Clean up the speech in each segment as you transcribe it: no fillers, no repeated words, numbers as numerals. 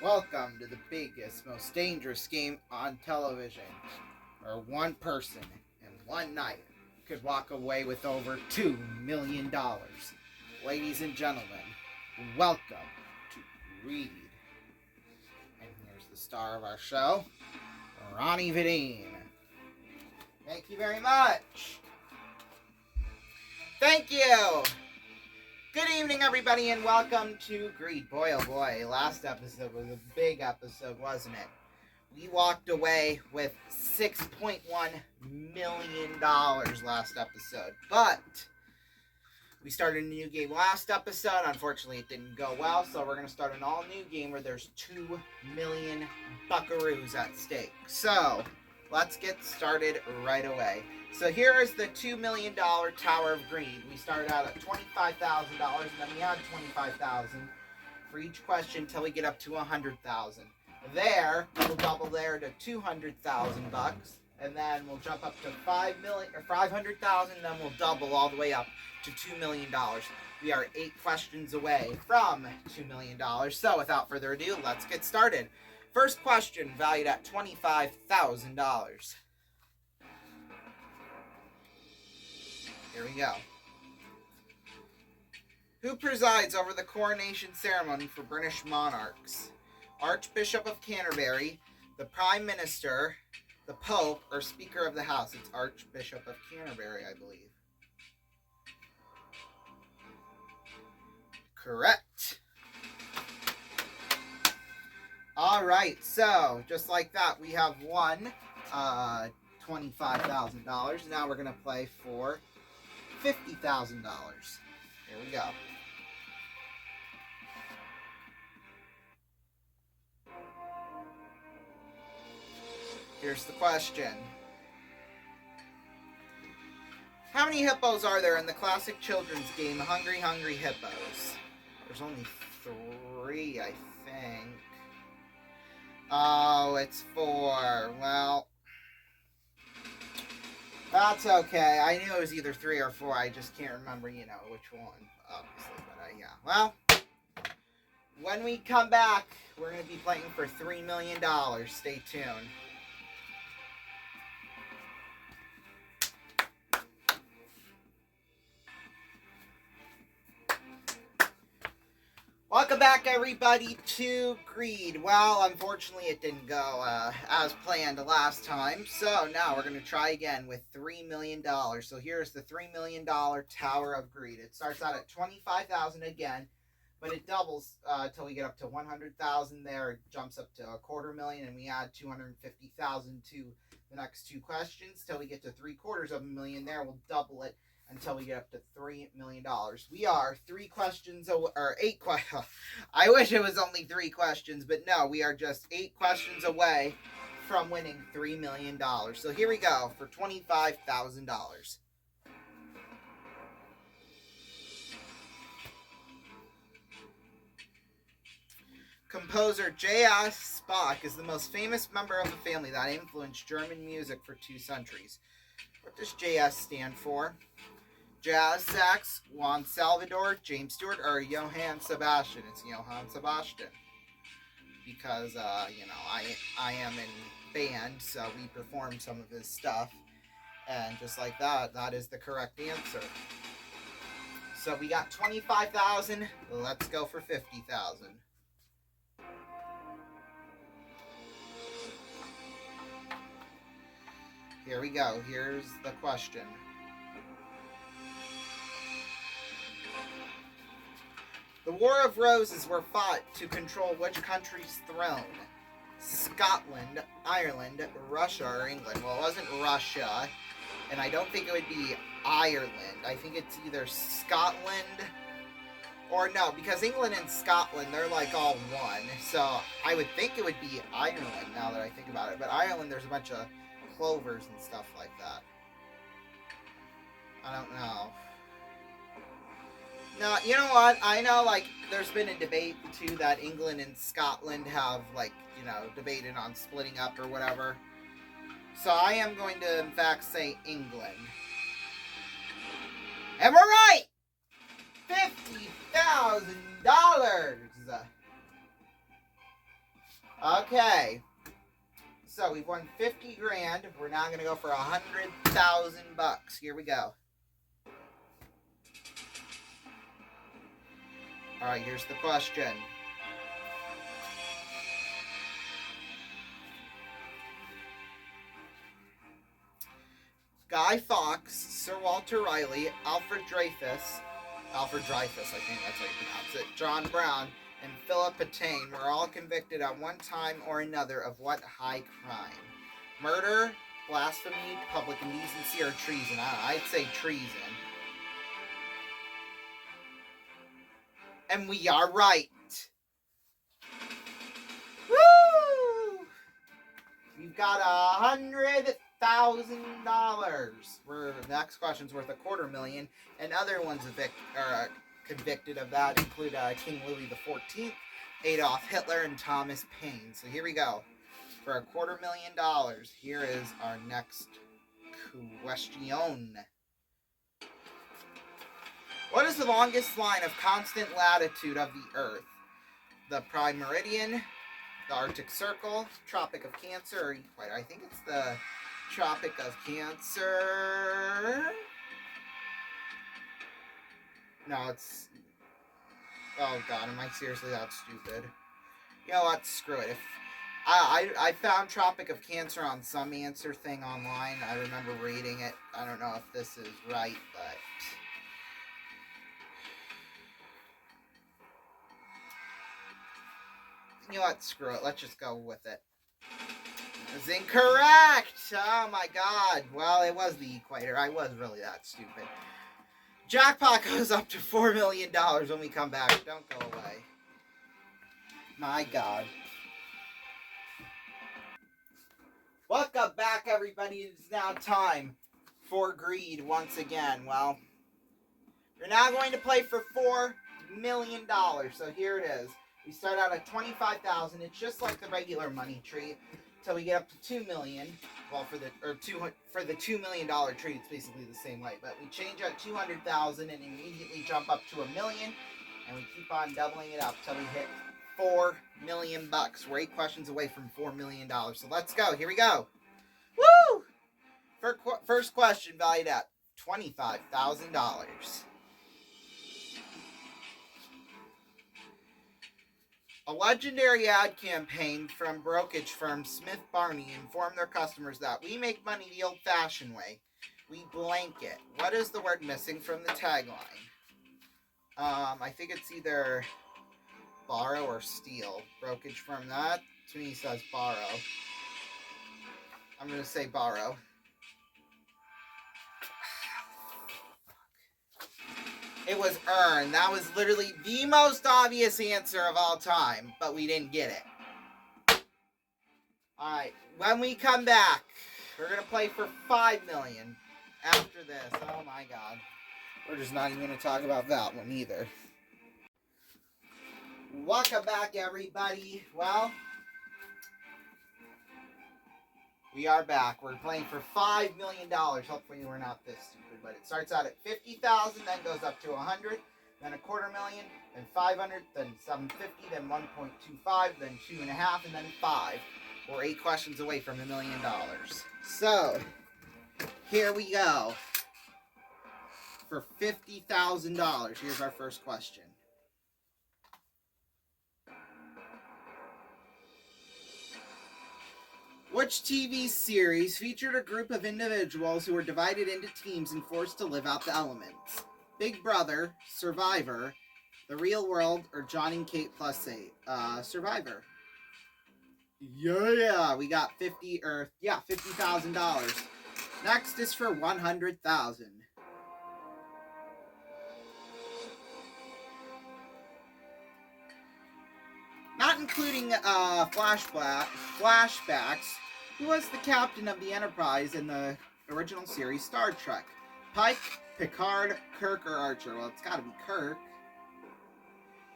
Welcome to the biggest, most dangerous game on television, where one person in one night could walk away with over $2 million. Ladies and gentlemen, welcome to Greed. And here's the star of our show, Ronnie Vidine. Thank you very much. Thank you. Good evening, everybody, and welcome to Greed. Boy, oh boy, last episode was a big episode, wasn't it? We walked away with $6.1 million last episode, but we started a new game last episode. Unfortunately, it didn't go well, so we're going to start an all-new game where there's 2 million buckaroos at stake. So, let's get started right away. So here is the $2 million Tower of Greed. We started out at $25,000, and then we had $25,000 for each question until we get up to $100,000. There, we'll double there to $200,000 bucks, and then we'll jump up to $500,000, and then we'll double all the way up to $2 million. We are 8 questions away from $2 million. So without further ado, let's get started. First question, valued at $25,000. Here we go. Who presides over the coronation ceremony for British monarchs? Archbishop of Canterbury, the Prime Minister, the Pope, or Speaker of the House? It's Archbishop of Canterbury, I believe. Correct. Alright, so just like that, we have won $25,000. Now we're going to play for $50,000. Here we go. Here's the question. How many hippos are there in the classic children's game, Hungry Hungry Hippos? There's only 3, I think. Oh, it's 4. Well, that's okay. I knew it was either 3 or 4. I just can't remember, which one, obviously. But, yeah. Well, when we come back, we're going to be playing for $3 million. Stay tuned. Welcome back, everybody, to Greed. Well, unfortunately, it didn't go as planned last time, so now we're going to try again with $3 million. So here's the $3 million Tower of Greed. It starts out at $25,000 again, but it doubles until we get up to $100,000 there. It jumps up to $250,000, and we add $250,000 to the next 2 questions till we get to $750,000 there. We'll double it until we get up to $3 million. We are 3 questions, or 8 questions. I wish it was only 3 questions, but no, we are just 8 questions away from winning $3 million. So here we go for $25,000. Composer J.S. Bach is the most famous member of a family that influenced German music for 2 centuries. What does J.S. stand for? Jazz sax, Juan Salvador, James Stewart, or Johann Sebastian? It's Johann Sebastian. Because, I am in band, so we perform some of his stuff. And just like that, that is the correct answer. So we got $25,000. Let's go for $50,000. Here we go. Here's the question. The War of Roses were fought to control which country's throne? Scotland, Ireland, Russia, or England? Well, it wasn't Russia, and I don't think it would be Ireland. I think it's either Scotland or no, because England and Scotland, they're like all one. So I would think it would be Ireland now that I think about it. But Ireland, there's a bunch of clovers and stuff like that. I don't know. No, you know what? I know, there's been a debate, too, that England and Scotland have, debated on splitting up or whatever. So I am going to, in fact, say England. And we're right! $50,000! Okay. So we've won 50 grand. We're now going to go for 100,000 bucks. Here we go. All right, here's the question. Guy Fawkes, Sir Walter Raleigh, Alfred Dreyfus, I think that's how you pronounce it, John Brown, and Philip Patain were all convicted at one time or another of what high crime? Murder, blasphemy, public indecency, or treason? I'd say treason. And we are right. Woo! You've got $100,000. The next question's worth $250,000, and other ones convicted of that include King Louis XIV, Adolf Hitler, and Thomas Paine. So here we go. For $250,000, here is our next question. What is the longest line of constant latitude of the Earth? The Prime Meridian, the Arctic Circle, Tropic of Cancer, or Equator? I think it's the Tropic of Cancer. No, it's... Oh god, am I seriously that stupid? You know what? Screw it. If I found Tropic of Cancer on some answer thing online. I remember reading it. I don't know if this is right, but... You know what? Screw it. Let's just go with it. It's incorrect! Oh my god. Well, it was the Equator. I was really that stupid. Jackpot goes up to $4 million when we come back. Don't go away. My god. Welcome back, everybody. It's now time for greed once again. Well, we're now going to play for $4 million. So here it is. We start out at $25,000. It's just like the regular money tree until we get up to $2 million. Well, for the $2 million tree, it's basically the same way. But we change at $200,000 and immediately jump up to $1 million, and we keep on doubling it up till we hit $4 million bucks. We're 8 questions away from $4 million. So let's go. Here we go. Woo! First question valued at $25,000. A legendary ad campaign from brokerage firm Smith Barney informed their customers that we make money the old-fashioned way. We blanket. What is the word missing from the tagline? I think it's either borrow or steal. Brokerage firm, that to me says borrow. I'm going to say borrow. It was earn. That was literally the most obvious answer of all time, but we didn't get it. Alright, when we come back, we're going to play for $5 million after this. Oh my god. We're just not even going to talk about that one either. Welcome back, everybody. Well, we are back. We're playing for $5 million. Hopefully we're not this stupid, but it starts out at $50,000, then goes up to $100,000, then $250,000, then $500,000, then $750,000, then $1.25, then $2.5, and then $5. We're 8 questions away from $1 million. So, here we go. For $50,000, here's our first question. Which TV series featured a group of individuals who were divided into teams and forced to live out the elements? Big Brother, Survivor, The Real World, or John and Kate Plus 8? Survivor. Yeah, we got $50,000. Next is for $100,000. Not including flashbacks, who was the captain of the Enterprise in the original series Star Trek? Pike, Picard, Kirk, or Archer? Well, it's gotta be Kirk.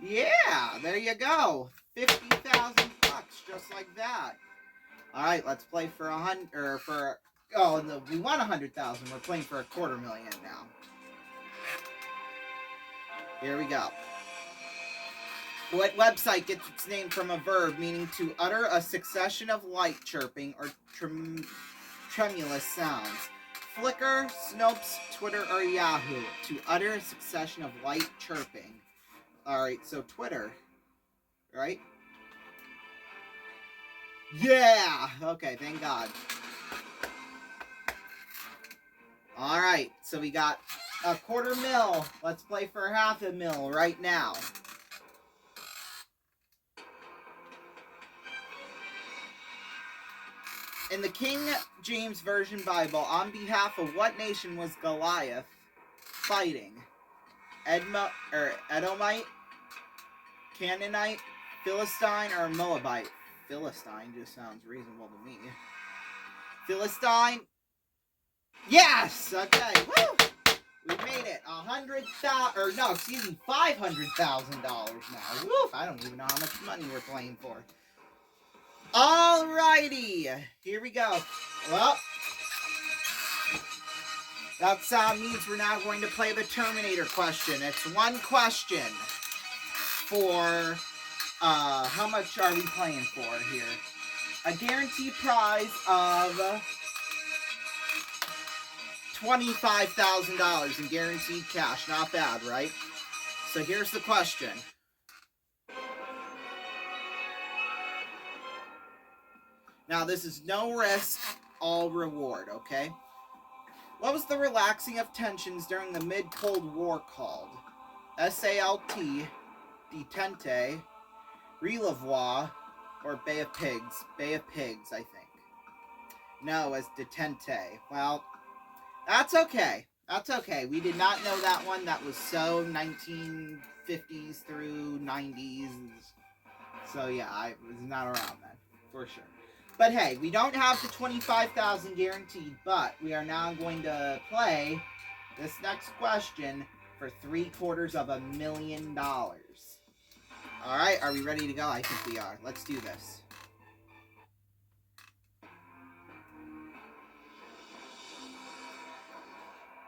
Yeah, there you go. $50,000 bucks, just like that. Alright, let's play for we won $100,000. We're playing for $250,000 now. Here we go. What website gets its name from a verb meaning to utter a succession of light chirping or tremulous sounds? Flickr, Snopes, Twitter, or Yahoo? To utter a succession of light chirping. Alright, so Twitter. Right? Yeah! Okay, thank God. Alright, so we got a $250,000. Let's play for $500,000 right now. In the King James Version Bible, on behalf of what nation was Goliath fighting? Edomite, Canaanite, Philistine, or Moabite? Philistine just sounds reasonable to me. Philistine? Yes! Okay, woo! We made it. $500,000 now. Woo! I don't even know how much money we're playing for. Alrighty, here we go. Well, that sound means we're now going to play the Terminator question. It's one question for, how much are we playing for here? A guaranteed prize of $25,000 in guaranteed cash. Not bad, right? So here's the question. Now, this is no risk, all reward, okay? What was the relaxing of tensions during the mid-Cold War called? SALT, Detente, Reservoir, or Bay of Pigs? Bay of Pigs, I think. No, as Detente. Well, that's okay. That's okay. We did not know that one. That was so 1950s through 90s. So, yeah, I was not around then, for sure. But hey, we don't have the $25,000 guaranteed, but we are now going to play this next question for $750,000. Alright, are we ready to go? I think we are. Let's do this.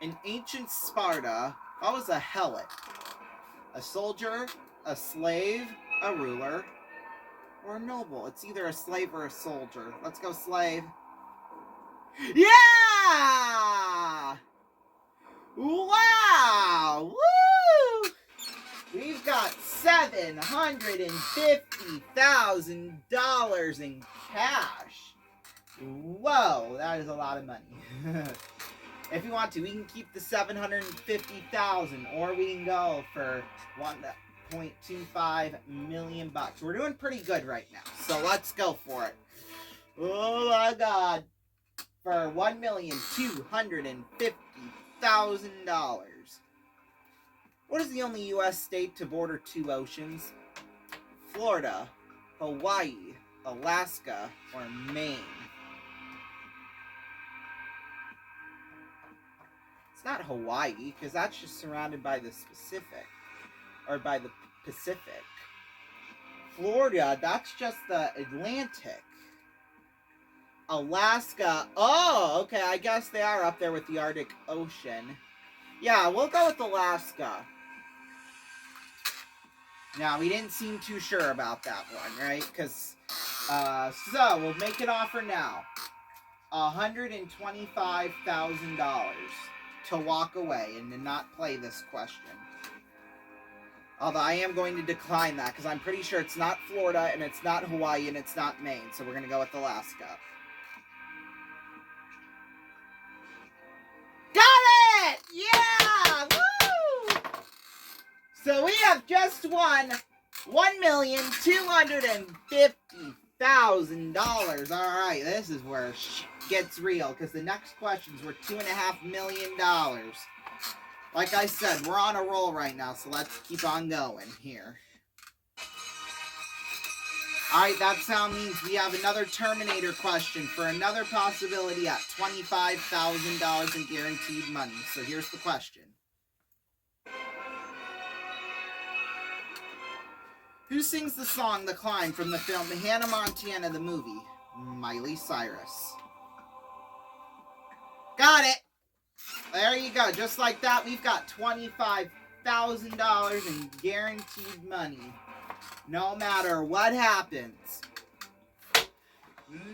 In ancient Sparta, what was a helot? A soldier, a slave, a ruler, or a noble? It's either a slave or a soldier. Let's go slave. Yeah! Wow! Woo! We've got $750,000 in cash. Whoa, that is a lot of money. If you want to, we can keep the $750,000, or we can go for $1.25 million. We're doing pretty good right now, so let's go for it. Oh my God! For $1,250,000. What is the only U.S. state to border 2 oceans? Florida, Hawaii, Alaska, or Maine? It's not Hawaii, because that's just surrounded by the Pacific. Florida, that's just the Atlantic. Alaska, oh, okay, I guess they are up there with the Arctic Ocean. Yeah, we'll go with Alaska. Now, we didn't seem too sure about that one, right? Because, so, we'll make an offer now. $125,000 to walk away and to not play this question. Although I am going to decline that, because I'm pretty sure it's not Florida, and it's not Hawaii, and it's not Maine, so we're going to go with Alaska. Got it! Yeah! Woo! So we have just won $1,250,000. Alright, this is where shit gets real, because the next questions were $2.5 million. Like I said, we're on a roll right now, so let's keep on going here. Alright, that sound means we have another Terminator question for another possibility at $25,000 in guaranteed money. So here's the question. Who sings the song The Climb from the film Hannah Montana the movie? Miley Cyrus. Got it! There you go. Just like that, we've got $25,000 in guaranteed money. No matter what happens.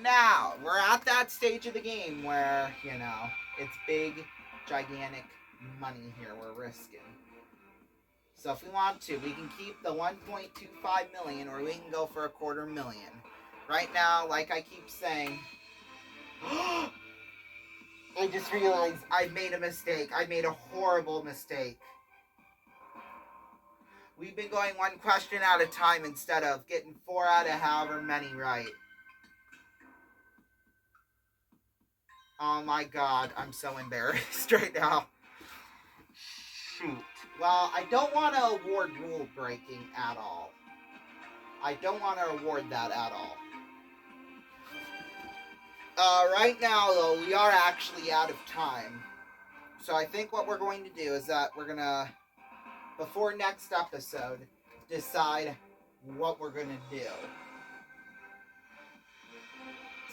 Now, we're at that stage of the game where, it's big, gigantic money here we're risking. So if we want to, we can keep the 1.25 million or we can go for $250,000. Right now, like I keep saying, I just realized I made a mistake. I made a horrible mistake. We've been going one question at a time instead of getting 4 out of however many right. Oh my god, I'm so embarrassed right now. Shoot. Well, I don't want to award rule breaking at all. I don't want to award that at all. Right now, though, we are actually out of time. So I think what we're going to do is that we're going to, before next episode, decide what we're going to do.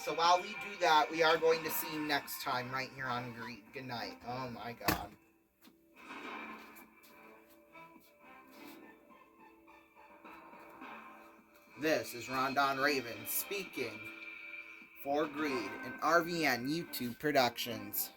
So while we do that, we are going to see you next time right here on Greed. Good night. Oh my god. This is Rondon Raven speaking for Greed and RVN YouTube Productions.